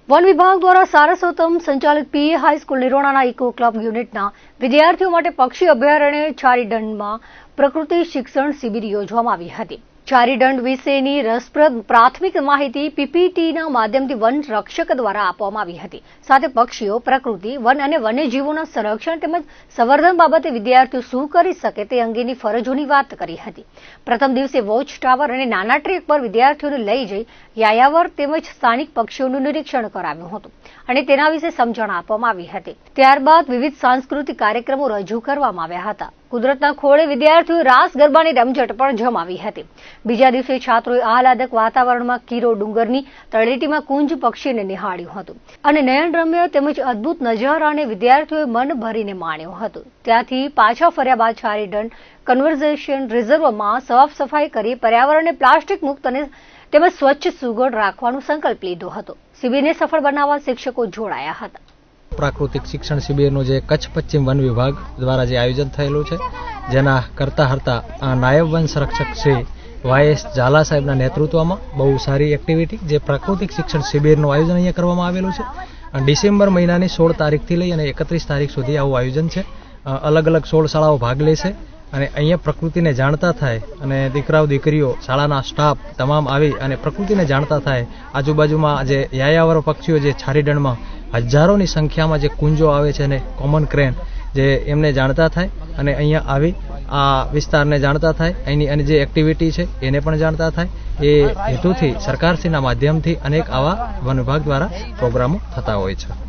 One વિભાગ દ્વારા સારસ્વતમ સંચાલિત પીએ હાઈસ્કૂલ નિરોણાના ઇકો ક્લબ યુનિટના વિદ્યાર્થીઓ માટે પક્ષી અભયારણ્ય ચારીદંડમાં પ્રકૃતિ શિક્ષણ શિબિર યોજવામાં આવી હતી। ચારીદંડ વિશેની રસપ્રદ પ્રાથમિક માહિતી પીપીટીના માધ્યમથી વન રક્ષક દ્વારા આપવામાં આવી હતી। સાથે પક્ષીઓ, પ્રકૃતિ, વન અને વન્યજીવોના સંરક્ષણ તેમજ સંવર્ધન બાબતે વિદ્યાર્થીઓ શું કરી શકે તે અંગેની ફરજોની વાત કરી હતી। પ્રથમ દિવસે વોચ ટાવર અને નાના ટ્રેક પર વિદ્યાર્થીઓને લઈ જઈ યાયાવર તેમજ સ્થાનિક પક્ષીઓનું નિરીક્ષણ કરાવ્યું હતું અને તેના વિશે સમજણ આપવામાં આવી હતી। ત્યારબાદ વિવિધ સાંસ્કૃતિક કાર્યક્રમો રજૂ કરવામાં આવ્યા હતા। કુદરતના ખોળે વિદ્યાર્થીઓએ રાસ ગરબાની રમઝટ પણ જમાવી હતી। બીજા દિવસે છાત્રોએ આહલાદક વાતાવરણમાં કીરો ડુંગરની તળેટીમાં કુંજ પક્ષીને નિહાળ્યું હતું અને નયનરમ્ય તેમજ અદ્ભુત નજારાને વિદ્યાર્થીઓએ મન ભરીને માણ્યો હતો। ત્યાંથી પાછા ફર્યા બાદ ચારીદંડ કન્ઝર્વેશન રિઝર્વમાં સાફ સફાઈ કરી પર્યાવરણને પ્લાસ્ટિક મુક્ત અને તેમજ સ્વચ્છ સુઘડ રાખવાનો સંકલ્પ લીધો હતો। શિબિરને સફળ બનાવવા શિક્ષકો જોડાયા હતા। પ્રાકૃતિક શિક્ષણ શિબિરનું જે કચ્છ પશ્ચિમ વન વિભાગ દ્વારા જે આયોજન થયેલું છે, જેના કરતા હરતા નાયબ વન સંરક્ષક શ્રી વાયએસ ઝાલા સાહેબના નેતૃત્વમાં બહુ સારી એક્ટિવિટી જે પ્રાકૃતિક શિક્ષણ શિબિરનું આયોજન અહીંયા કરવામાં આવેલું છે। ડિસેમ્બર મહિનાની 16 તારીખથી લઈ અને 31 તારીખ સુધી આવું આયોજન છે। અલગ અલગ 16 શાળાઓ ભાગ લેશે અને અહીંયા પ્રકૃતિને જાણતા થાય અને દીકરાઓ દીકરીઓ શાળાના સ્ટાફ તમામ આવી અને પ્રકૃતિને જાણતા થાય। આજુબાજુમાં જે યાયાવર પક્ષીઓ જે ચારીદંડમાં હજારોની સંખ્યામાં જે કુંજો આવે છે અને કોમન ક્રેન જે એમને જાણતા થાય અને અહીંયા આવી આ વિસ્તારને જાણતા થાય, અહીંની અને જે એક્ટિવિટી છે એને પણ જાણતા થાય, એ હેતુથી સરકારશ્રીના માધ્યમથી અનેક આવા વન વિભાગ દ્વારા પ્રોગ્રામો થતા હોય છે।